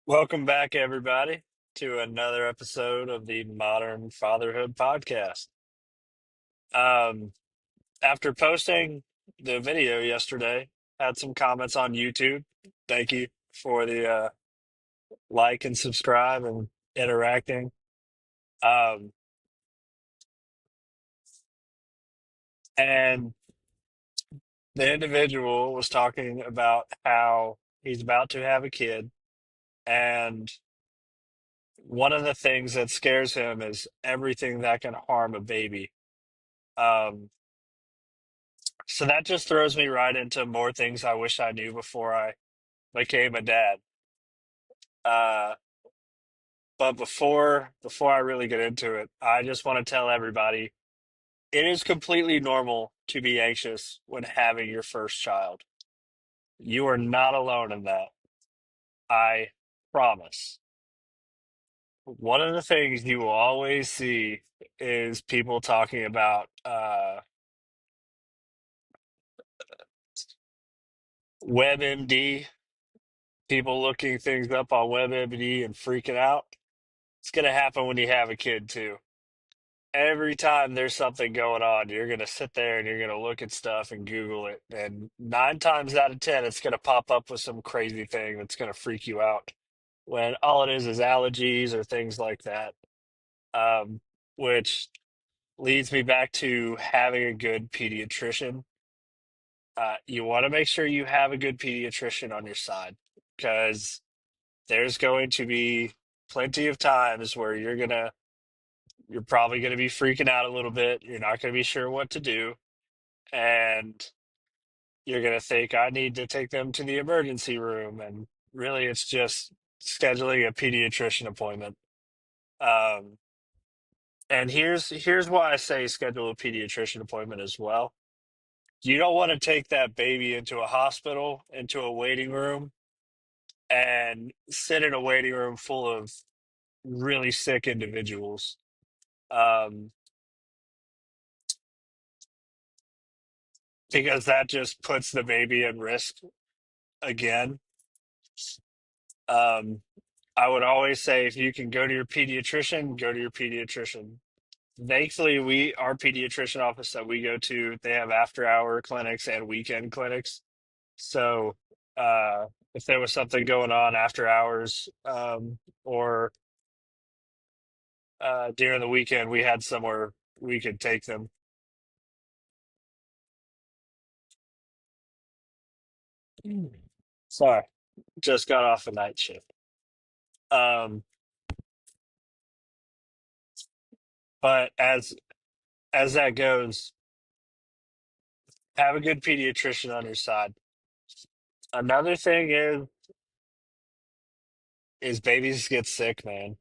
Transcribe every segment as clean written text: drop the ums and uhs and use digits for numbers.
Welcome back, everybody, to another episode of the Modern Fatherhood Podcast. Um, After posting the video yesterday, had some comments on YouTube. Thank you for the like and subscribe and interacting. Um, and the individual was talking about how he's about to have a kid, and one of the things that scares him is everything that can harm a baby. Um, So that just throws me right into more things I wish I knew before I became a dad. Uh, but before I really get into it, I just want to tell everybody it is completely normal to be anxious when having your first child. You are not alone in that. I promise. One of the things you will always see is people talking about WebMD, people looking things up on WebMD and freaking out. It's going to happen when you have a kid too. Every time there's something going on, you're going to sit there and you're going to look at stuff and Google it. And nine times out of 10, it's going to pop up with some crazy thing that's going to freak you out when all it is allergies or things like that. Um, which leads me back to having a good pediatrician. You want to make sure you have a good pediatrician on your side because there's going to be plenty of times where you're probably going to be freaking out a little bit. You're not going to be sure what to do. And you're going to think, I need to take them to the emergency room. And really, it's just scheduling a pediatrician appointment. Um, and here's why I say schedule a pediatrician appointment as well. You don't want to take that baby into a hospital, into a waiting room, and sit in a waiting room full of really sick individuals. Um, because that just puts the baby at risk again. Um, I would always say if you can go to your pediatrician, go to your pediatrician. Thankfully, our pediatrician office that we go to, they have after hour clinics and weekend clinics. So if there was something going on after hours or during the weekend, we had somewhere we could take them. Sorry, just got off a night shift. Um, but as that goes, have a good pediatrician on your side. Another thing is babies get sick, man.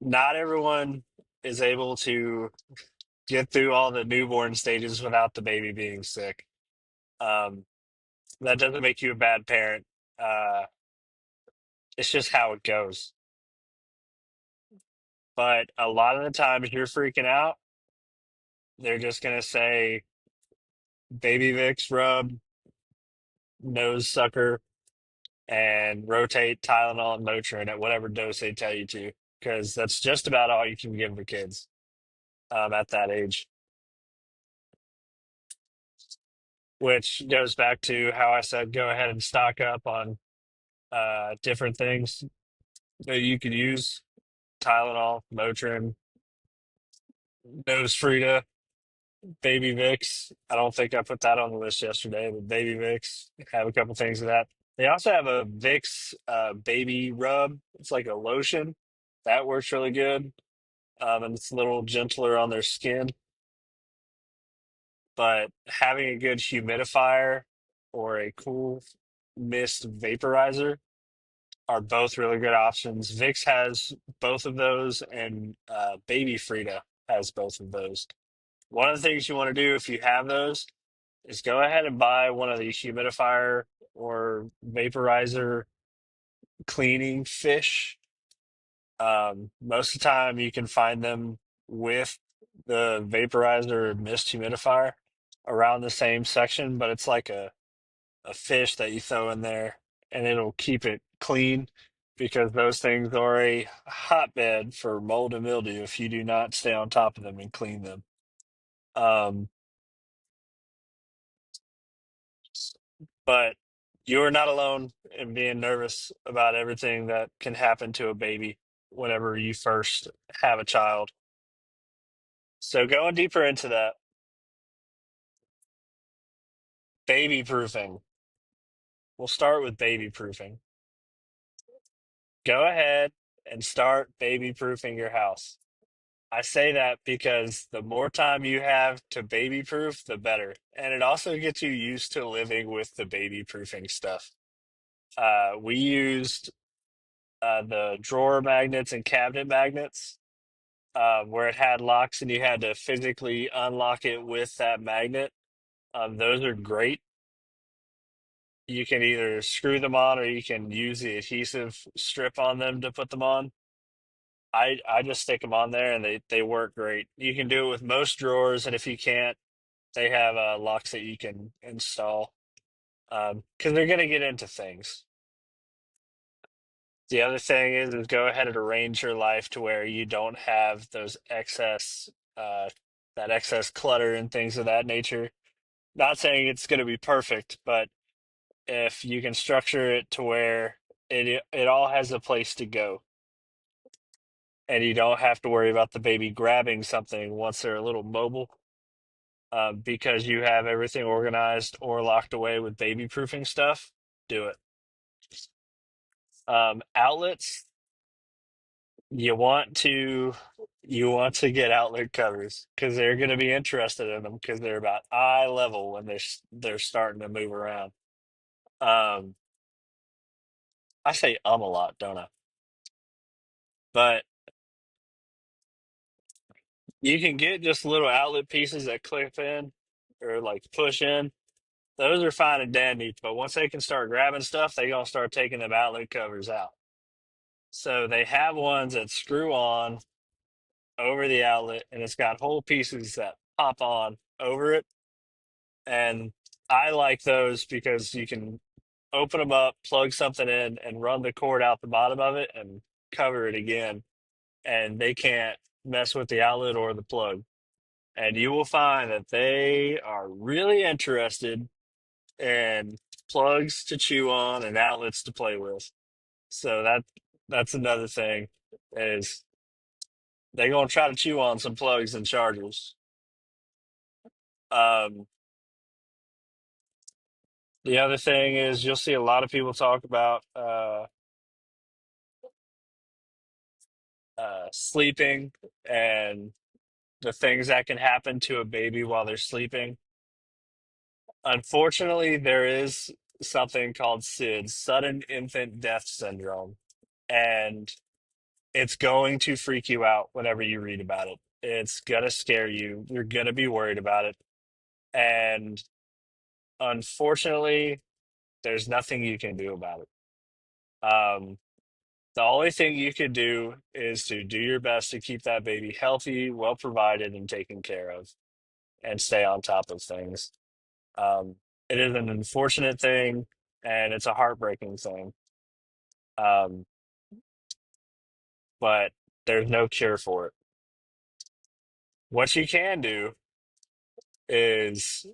Not everyone is able to get through all the newborn stages without the baby being sick. Um, that doesn't make you a bad parent. It's just how it goes. But a lot of the times you're freaking out, they're just gonna say baby Vicks rub, nose sucker, and rotate Tylenol and Motrin at whatever dose they tell you to, because that's just about all you can give the kids at that age. Which goes back to how I said go ahead and stock up on different things that you could use: Tylenol, Motrin, Nose Frida, Baby Vicks. I don't think I put that on the list yesterday, but Baby Vicks have a couple things of that. They also have a Vicks baby rub. It's like a lotion that works really good, and it's a little gentler on their skin. But having a good humidifier or a cool mist vaporizer are both really good options. Vicks has both of those, and Baby Frida has both of those. One of the things you want to do if you have those is go ahead and buy one of these humidifier or vaporizer cleaning fish. Most of the time, you can find them with the vaporizer or mist humidifier around the same section, but it's like a fish that you throw in there and it'll keep it clean. because those things are a hotbed for mold and mildew if you do not stay on top of them and clean them. Um, but you're not alone in being nervous about everything that can happen to a baby whenever you first have a child. So going deeper into that, baby proofing. We'll start with baby proofing. Go ahead and start baby proofing your house. I say that because the more time you have to baby proof, the better. And it also gets you used to living with the baby proofing stuff. We used the drawer magnets and cabinet magnets where it had locks and you had to physically unlock it with that magnet. Those are great. You can either screw them on or you can use the adhesive strip on them to put them on. I just stick them on there and they work great. You can do it with most drawers, and if you can't, they have locks that you can install because they're going to get into things. The other thing is go ahead and arrange your life to where you don't have those excess uh, that excess clutter and things of that nature. Not saying it's going to be perfect, but if you can structure it to where it all has a place to go, and you don't have to worry about the baby grabbing something once they're a little mobile, because you have everything organized or locked away with baby proofing stuff, do it. Outlets, you want to you want to get outlet covers because they're going to be interested in them because they're about eye level when they're starting to move around. Um, I say a lot, don't I? But you can get just little outlet pieces that clip in or like push in. Those are fine and dandy, but once they can start grabbing stuff, they're gonna start taking them outlet covers out. So they have ones that screw on over the outlet, and it's got whole pieces that pop on over it. And I like those because you can open them up, plug something in, and run the cord out the bottom of it and cover it again. And they can't mess with the outlet or the plug. And you will find that they are really interested in plugs to chew on and outlets to play with. So that's another thing is they're gonna try to chew on some plugs and chargers. Um, the other thing is you'll see a lot of people talk about sleeping and the things that can happen to a baby while they're sleeping. Unfortunately, there is something called SIDS, sudden infant death syndrome, and it's going to freak you out whenever you read about it. It's gonna scare you. You're gonna be worried about it, and unfortunately, there's nothing you can do about it. The only thing you can do is to do your best to keep that baby healthy, well provided, and taken care of, and stay on top of things. Um, it is an unfortunate thing, and it's a heartbreaking thing. Um, but there's no cure for it. What you can do is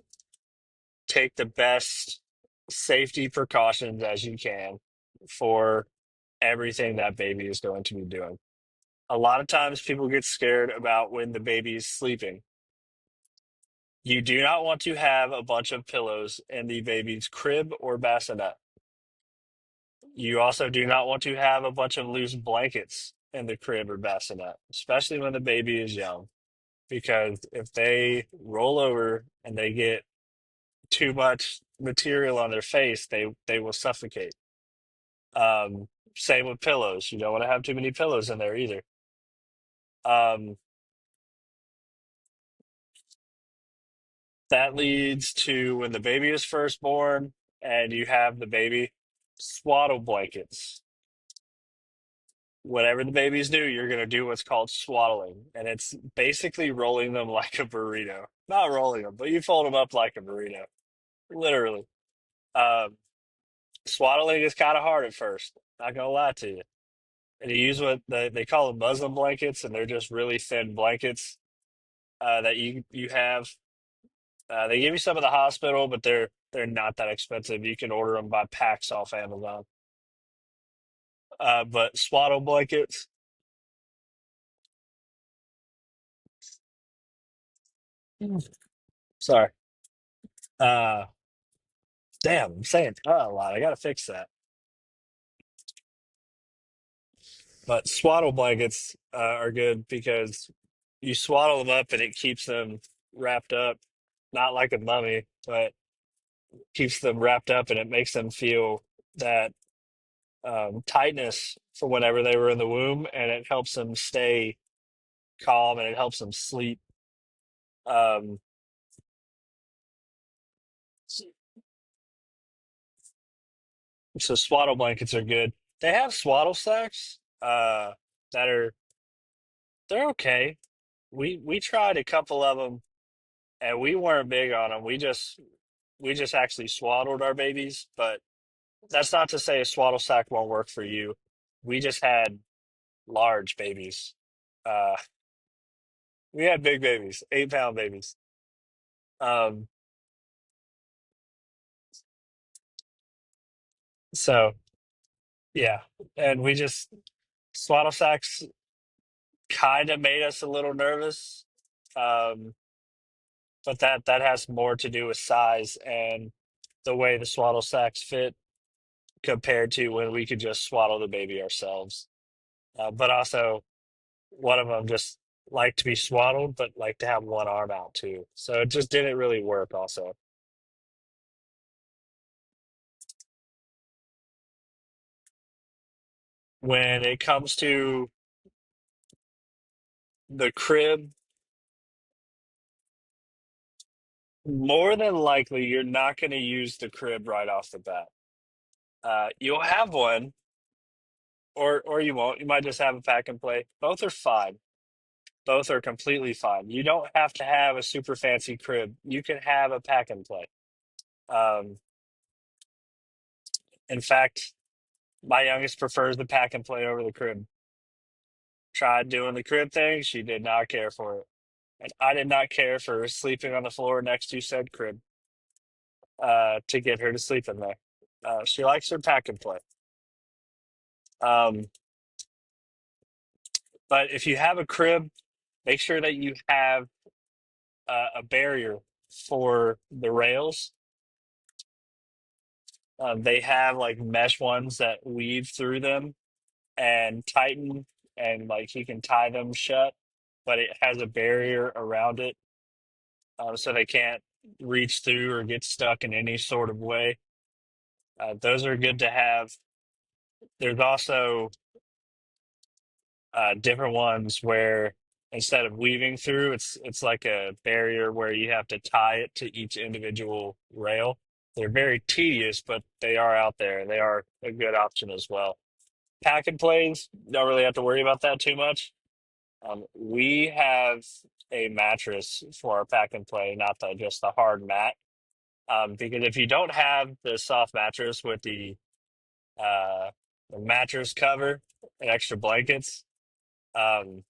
take the best safety precautions as you can for everything that baby is going to be doing. A lot of times people get scared about when the baby is sleeping. You do not want to have a bunch of pillows in the baby's crib or bassinet. You also do not want to have a bunch of loose blankets in the crib or bassinet, especially when the baby is young, because if they roll over and they get too much material on their face, they will suffocate. Same with pillows. You don't want to have too many pillows in there either. Um, that leads to when the baby is first born and you have the baby swaddle blankets. Whatever the babies do, you're going to do what's called swaddling, and it's basically rolling them like a burrito. Not rolling them, but you fold them up like a burrito, literally. Um, Swaddling is kind of hard at first. Not gonna lie to you. And you use what they call them Muslim blankets, and they're just really thin blankets that you have. They give you some at the hospital, but they're not that expensive. You can order them by packs off Amazon. But swaddle blankets, sorry. Uh, damn, I'm saying a lot. I gotta fix that. But swaddle blankets are good because you swaddle them up and it keeps them wrapped up, not like a mummy, but keeps them wrapped up and it makes them feel that tightness for whenever they were in the womb, and it helps them stay calm and it helps them sleep. Um, so swaddle blankets are good. They have swaddle sacks that are they're okay. We tried a couple of them and we weren't big on them. We just actually swaddled our babies, but that's not to say a swaddle sack won't work for you. We just had large babies. Uh, we had big babies, 8 pound babies. Um, so yeah, and we just swaddle sacks kind of made us a little nervous. Um, but that has more to do with size and the way the swaddle sacks fit compared to when we could just swaddle the baby ourselves. But also, one of them just like to be swaddled, but like to have one arm out too. So it just didn't really work. Also, when it comes to the crib, more than likely you're not going to use the crib right off the bat. You'll have one, or you won't. You might just have a pack and play. Both are fine. Both are completely fine. You don't have to have a super fancy crib. You can have a pack and play. Um, in fact, my youngest prefers the pack and play over the crib. Tried doing the crib thing. She did not care for it. And I did not care for sleeping on the floor next to said crib to get her to sleep in there. She likes her pack and play. Um, but if you have a crib, make sure that you have a barrier for the rails. They have like mesh ones that weave through them and tighten, and like you can tie them shut, but it has a barrier around it so they can't reach through or get stuck in any sort of way. Those are good to have. There's also different ones where instead of weaving through, it's like a barrier where you have to tie it to each individual rail. They're very tedious, but they are out there. They are a good option as well. Pack and plays, don't really have to worry about that too much. We have a mattress for our pack and play, not just the hard mat. Because if you don't have the soft mattress with uh, the mattress cover and extra blankets, um,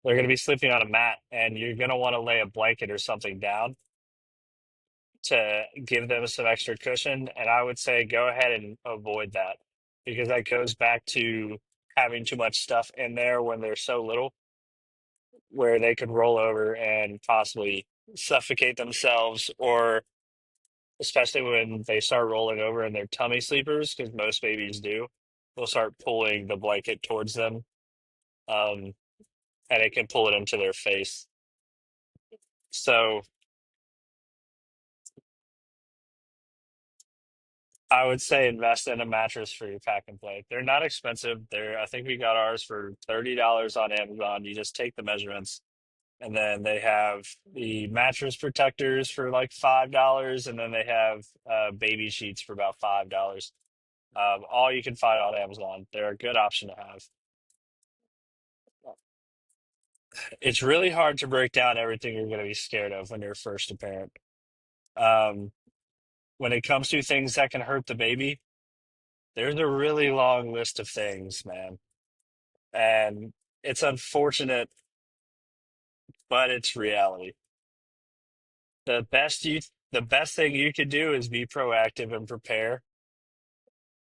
they're going to be sleeping on a mat, and you're going to want to lay a blanket or something down to give them some extra cushion. And I would say go ahead and avoid that because that goes back to having too much stuff in there when they're so little, where they could roll over and possibly suffocate themselves, or especially when they start rolling over in their tummy sleepers, because most babies do, they'll start pulling the blanket towards them, um, and it can pull it into their face. So I would say invest in a mattress for your pack and play. They're not expensive. I think we got ours for $30 on Amazon. You just take the measurements. And then they have the mattress protectors for like $5, and then they have baby sheets for about $5. All you can find on Amazon. They're a good option to have. It's really hard to break down everything you're going to be scared of when you're first a parent. Um, when it comes to things that can hurt the baby, there's a really long list of things, man. And it's unfortunate, but it's reality. The best you the best thing you could do is be proactive and prepare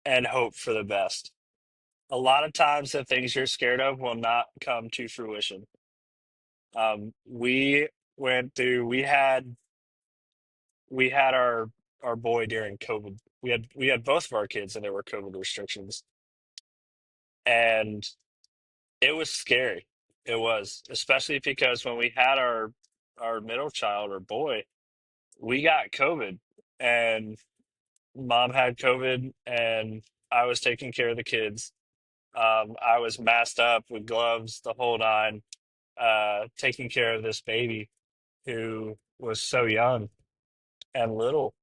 and hope for the best. A lot of times the things you're scared of will not come to fruition. We went through we had our boy during COVID. We had both of our kids and there were COVID restrictions. And it was scary. It was, especially because when we had our middle child or boy, we got COVID and mom had COVID and I was taking care of the kids. I was masked up with gloves, the whole nine, taking care of this baby who was so young and little,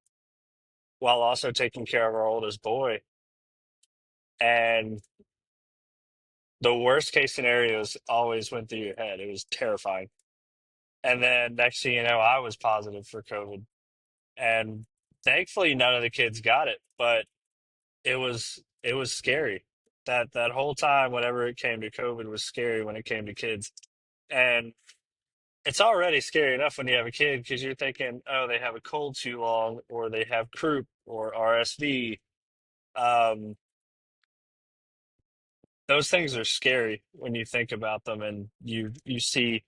while also taking care of our oldest boy. And the worst case scenarios always went through your head. It was terrifying. And then next thing you know, I was positive for COVID. And thankfully none of the kids got it, but it was scary. That whole time, whenever it came to COVID, was scary when it came to kids. And it's already scary enough when you have a kid because you're thinking, oh, they have a cold too long, or they have croup or RSV. Um, those things are scary when you think about them, and you see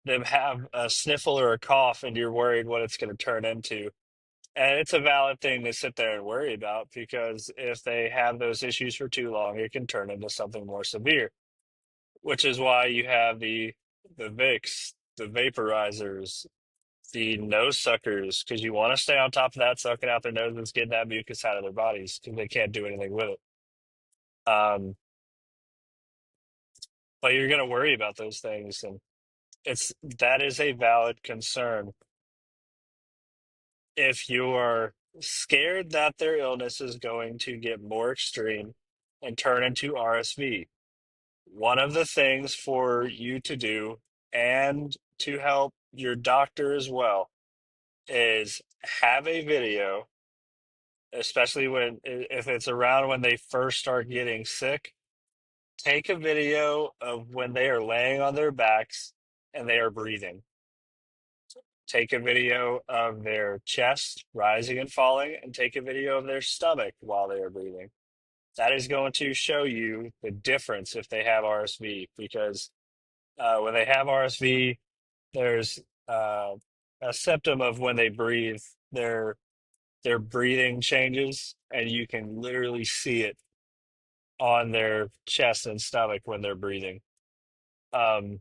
them have a sniffle or a cough, and you're worried what it's going to turn into. And it's a valid thing to sit there and worry about because if they have those issues for too long, it can turn into something more severe, which is why you have the Vicks, the vaporizers, the nose suckers, because you want to stay on top of that, sucking out their noses, getting that mucus out of their bodies because they can't do anything with it. Um, but you're going to worry about those things, and that is a valid concern. If you are scared that their illness is going to get more extreme and turn into RSV, one of the things for you to do and to help your doctor as well is have a video, especially if it's around when they first start getting sick. Take a video of when they are laying on their backs and they are breathing. Take a video of their chest rising and falling, and take a video of their stomach while they are breathing. That is going to show you the difference if they have RSV, because when they have RSV, there's uh, a symptom of when they breathe, their breathing changes, and you can literally see it on their chest and stomach when they're breathing. Um,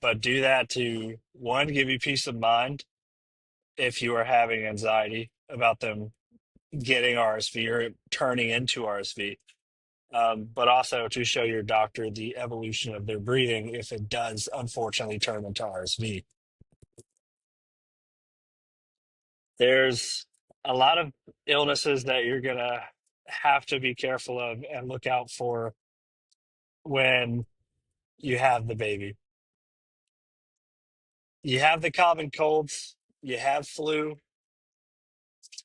but do that to one, give you peace of mind if you are having anxiety about them getting RSV or turning into RSV, but also to show your doctor the evolution of their breathing if it does unfortunately turn into RSV. There's a lot of illnesses that you're going to have to be careful of and look out for when you have the baby. You have the common colds, you have flu,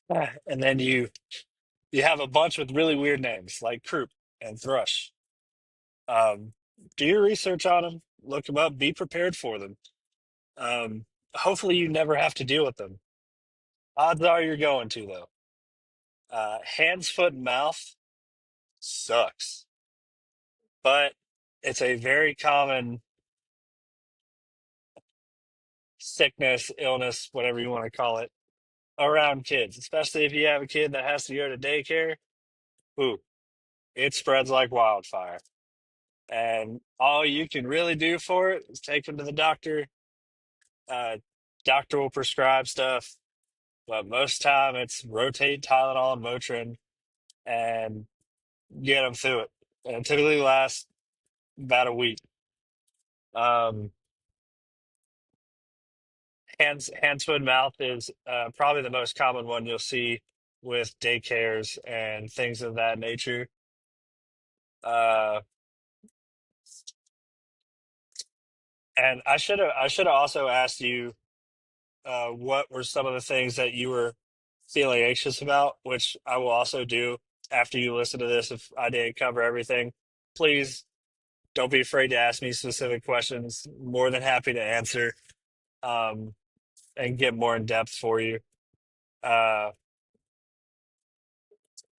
and then you have a bunch with really weird names like croup and thrush. Um, do your research on them, look them up, be prepared for them. Hopefully, you never have to deal with them. Odds are you're going to, though. Hands, foot, and mouth sucks, but it's a very common sickness, illness, whatever you want to call it, around kids, especially if you have a kid that has to go to daycare. Ooh, it spreads like wildfire. And all you can really do for it is take them to the doctor. Uh, Doctor will prescribe stuff, but most time it's rotate Tylenol and Motrin and get them through it. And it typically lasts about a week. Um, hands, foot, and mouth is probably the most common one you'll see with daycares and things of that nature. Uh, and I should have also asked you what were some of the things that you were feeling anxious about, which I will also do after you listen to this if I didn't cover everything. Please don't be afraid to ask me specific questions. More than happy to answer um, and get more in depth for you. Uh,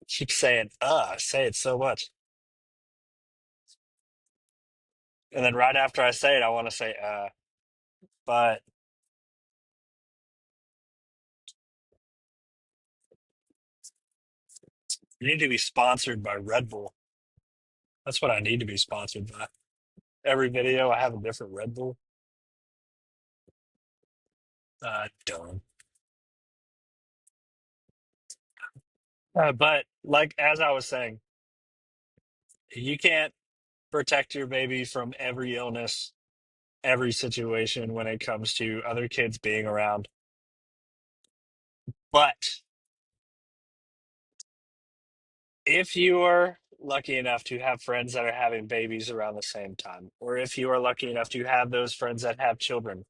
keep saying, I say it so much. And then right after I say it, I want to say, but you need to be sponsored by Red Bull. That's what I need to be sponsored by. Every video, I have a different Red Bull. Dumb. But like as I was saying, you can't protect your baby from every illness, every situation when it comes to other kids being around. But if you are lucky enough to have friends that are having babies around the same time, or if you are lucky enough to have those friends that have children,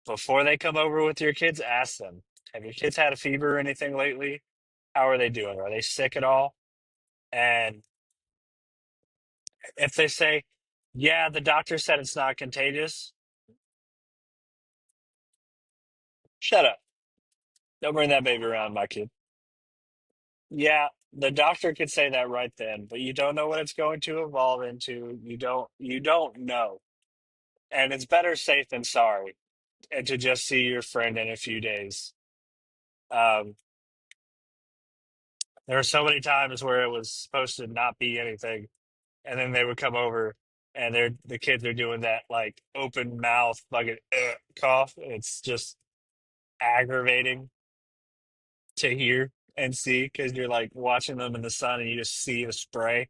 before they come over with your kids, ask them, have your kids had a fever or anything lately? How are they doing? Are they sick at all? And if they say, yeah, the doctor said it's not contagious, shut up. Don't bring that baby around, my kid. Yeah, the doctor could say that right then, but you don't know what it's going to evolve into. You don't know. And it's better safe than sorry. And to just see your friend in a few days. Um, there were so many times where it was supposed to not be anything, and then they would come over, and the kids are doing that like open mouth fucking cough. It's just aggravating to hear and see because you're like watching them in the sun, and you just see the spray.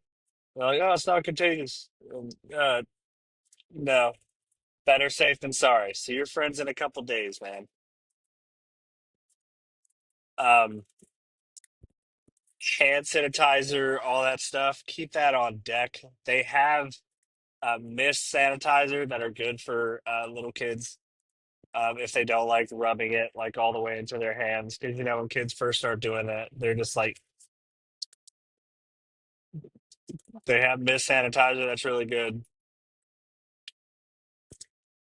They're like, "Oh, it's not contagious." No, better safe than sorry. See your friends in a couple days, man. Um, Hand sanitizer, all that stuff. Keep that on deck. They have mist sanitizer that are good for little kids if they don't like rubbing it like all the way into their hands. Because you know when kids first start doing that, they're just like they have mist sanitizer that's really good.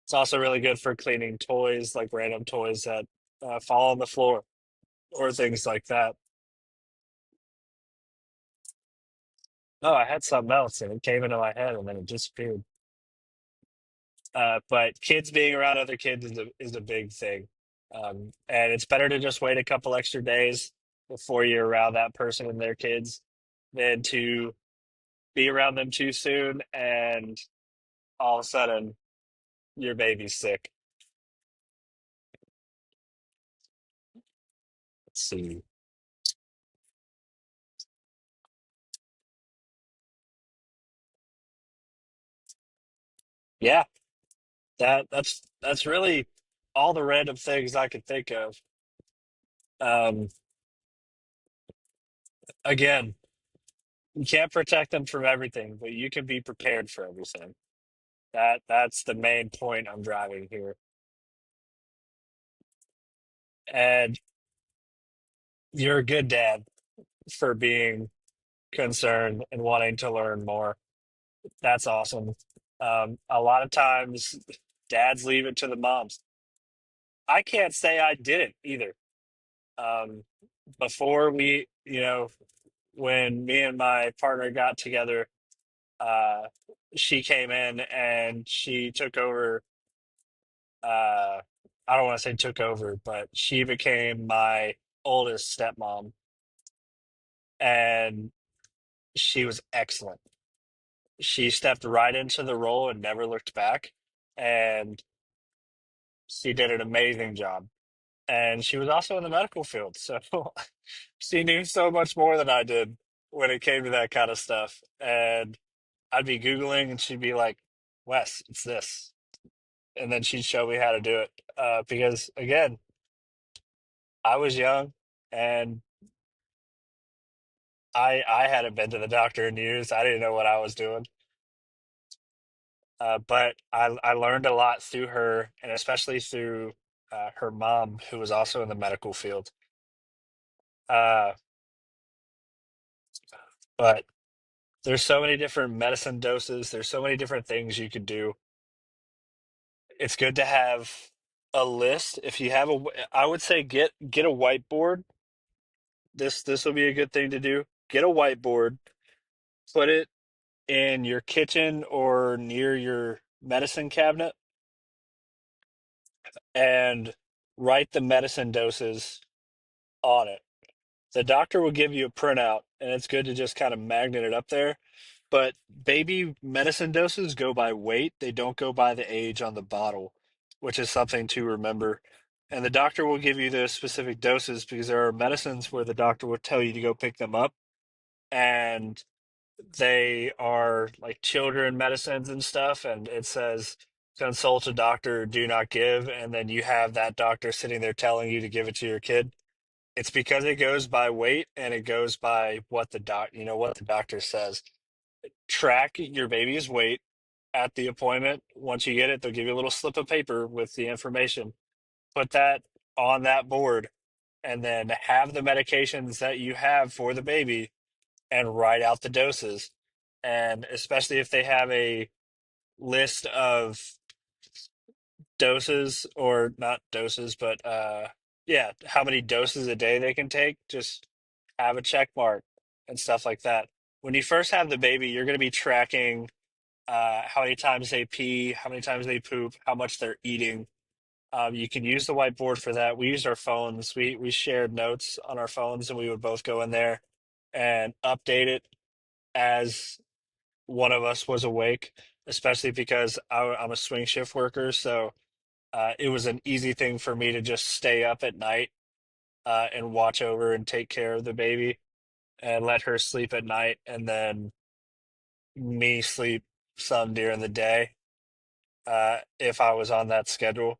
It's also really good for cleaning toys, like random toys that fall on the floor or things like that. Oh, I had something else and it came into my head and then it disappeared. But kids being around other kids is a big thing. And it's better to just wait a couple extra days before you're around that person and their kids than to be around them too soon and all of a sudden your baby's sick. Let's see. Yeah, that's really all the random things I could think of. Um, Again, you can't protect them from everything, but you can be prepared for everything. That's the main point I'm driving here. And you're a good dad for being concerned and wanting to learn more. That's awesome. A lot of times dads leave it to the moms. I can't say I didn't either. Um, Before when me and my partner got together, uh, she came in and she took over. Uh, I don't want to say took over, but she became my oldest stepmom, and she was excellent. She stepped right into the role and never looked back, and she did an amazing job. And she was also in the medical field, so she knew so much more than I did when it came to that kind of stuff. And I'd be Googling, and she'd be like, "Wes, it's this," and then she'd show me how to do it. Because again, I was young, and I hadn't been to the doctor in years. I didn't know what I was doing. But I learned a lot through her, and especially through her mom, who was also in the medical field. Uh, but there's so many different medicine doses. There's so many different things you could do. It's good to have a list. If you have I would say get a whiteboard. This will be a good thing to do. Get a whiteboard, put it in your kitchen or near your medicine cabinet, and write the medicine doses on it. The doctor will give you a printout, and it's good to just kind of magnet it up there. But baby medicine doses go by weight, they don't go by the age on the bottle, which is something to remember. And the doctor will give you the specific doses because there are medicines where the doctor will tell you to go pick them up, and they are like children medicines and stuff, and it says consult a doctor, do not give, and then you have that doctor sitting there telling you to give it to your kid. It's because it goes by weight and it goes by what what the doctor says. Track your baby's weight at the appointment. Once you get it, they'll give you a little slip of paper with the information. Put that on that board and then have the medications that you have for the baby and write out the doses. And especially if they have a list of doses, or not doses, but yeah, how many doses a day they can take, just have a check mark and stuff like that. When you first have the baby, you're going to be tracking how many times they pee, how many times they poop, how much they're eating. You can use the whiteboard for that. We used our phones. We shared notes on our phones, and we would both go in there and update it as one of us was awake, especially because I'm a swing shift worker. So it was an easy thing for me to just stay up at night and watch over and take care of the baby and let her sleep at night, and then me sleep some during the day if I was on that schedule.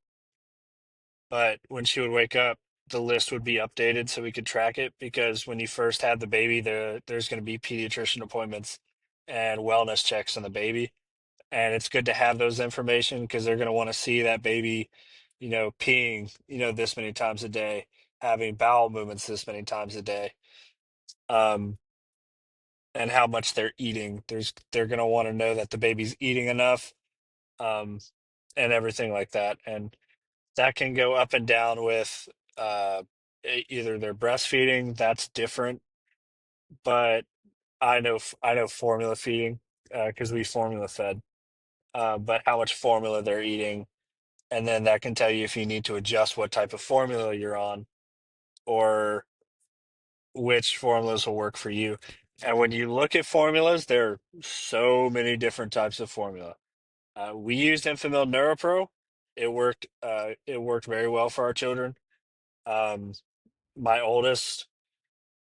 But when she would wake up, the list would be updated so we could track it, because when you first have the baby, there's going to be pediatrician appointments and wellness checks on the baby. And it's good to have those information because they're going to want to see that baby, peeing, this many times a day, having bowel movements this many times a day, um, and how much they're eating. They're going to want to know that the baby's eating enough, um, and everything like that. And that can go up and down with either they're breastfeeding, that's different, but I know formula feeding because we formula fed, but how much formula they're eating, and then that can tell you if you need to adjust what type of formula you're on or which formulas will work for you. And when you look at formulas, there are so many different types of formula. We used Enfamil NeuroPro. It worked. It worked very well for our children. Um, my oldest,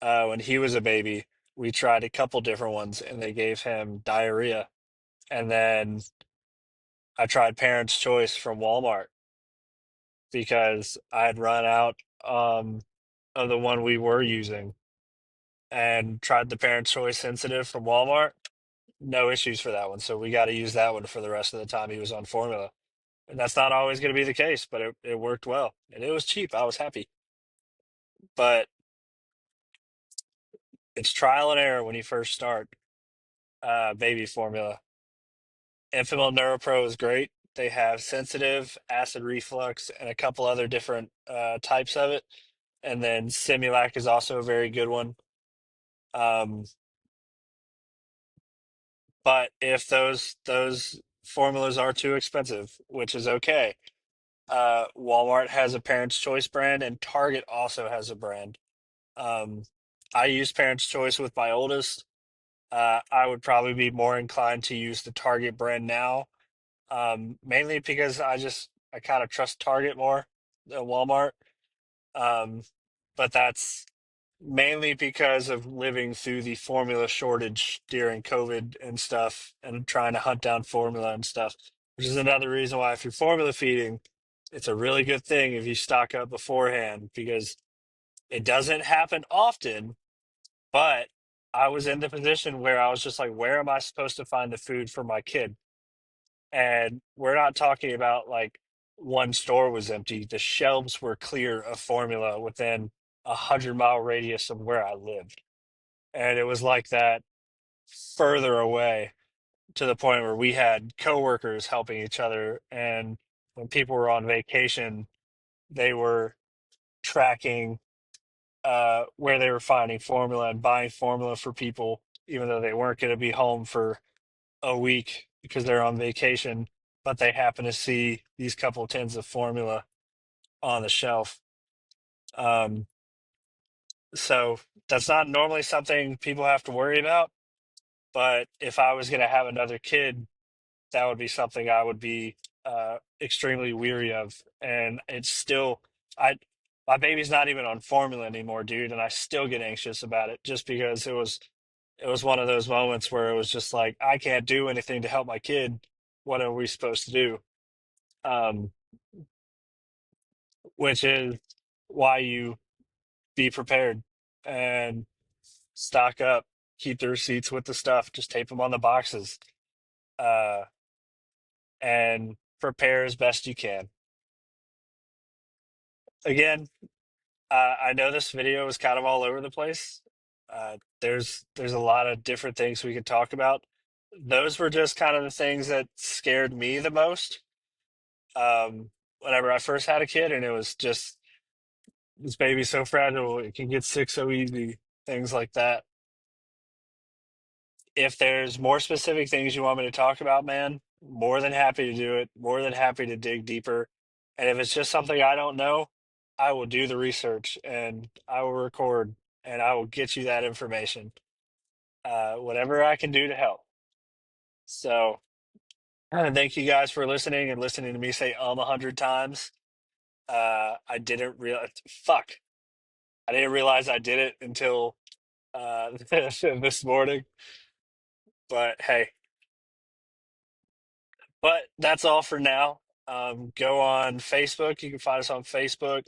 when he was a baby, we tried a couple different ones, and they gave him diarrhea. And then I tried Parents' Choice from Walmart because I had run out of the one we were using, and tried the Parents' Choice Sensitive from Walmart. No issues for that one. So we got to use that one for the rest of the time he was on formula. And that's not always going to be the case, but it worked well. And it was cheap. I was happy. But it's trial and error when you first start baby formula. Enfamil NeuroPro is great. They have sensitive, acid reflux, and a couple other different types of it. And then Similac is also a very good one. Um, but if those formulas are too expensive, which is okay, Walmart has a Parents' Choice brand, and Target also has a brand. Um, I use Parents' Choice with my oldest. I would probably be more inclined to use the Target brand now, mainly because I kind of trust Target more than Walmart. Um, but that's mainly because of living through the formula shortage during COVID and stuff, and trying to hunt down formula and stuff, which is another reason why if you're formula feeding, it's a really good thing if you stock up beforehand, because it doesn't happen often, but I was in the position where I was just like, where am I supposed to find the food for my kid? And we're not talking about like one store was empty. The shelves were clear of formula within 100-mile radius of where I lived. And it was like that further away to the point where we had coworkers helping each other. And when people were on vacation, they were tracking where they were finding formula and buying formula for people, even though they weren't going to be home for a week because they're on vacation, but they happen to see these couple tins of formula on the shelf. Um, so that's not normally something people have to worry about. But if I was going to have another kid, that would be something I would be extremely weary of. And it's still, I, my baby's not even on formula anymore, dude, and I still get anxious about it just because it was one of those moments where it was just like I can't do anything to help my kid. What are we supposed to do? Um, which is why you be prepared and stock up, keep the receipts with the stuff, just tape them on the boxes, uh, and prepare as best you can. Again, I know this video is kind of all over the place. There's a lot of different things we could talk about. Those were just kind of the things that scared me the most. Whenever I first had a kid, and it was just this baby's so fragile, it can get sick so easy, things like that. If there's more specific things you want me to talk about, man, more than happy to do it, more than happy to dig deeper. And if it's just something I don't know, I will do the research and I will record and I will get you that information. Whatever I can do to help. So, thank you guys for listening and listening to me say 100 times. I didn't realize, fuck, I didn't realize I did it until this morning. But hey, but that's all for now. Go on Facebook. You can find us on Facebook.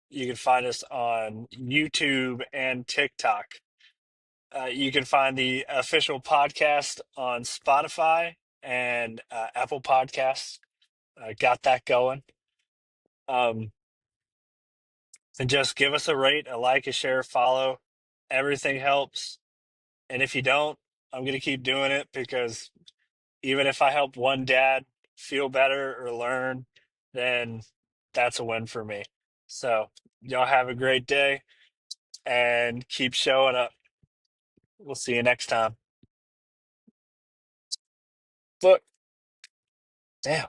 You can find us on YouTube and TikTok. You can find the official podcast on Spotify and Apple Podcasts. Got that going. Um, and just give us a rate, a like, a share, follow. Everything helps. And if you don't, I'm going to keep doing it because even if I help one dad feel better or learn, then that's a win for me. So, y'all have a great day and keep showing up. We'll see you next time. Look, damn.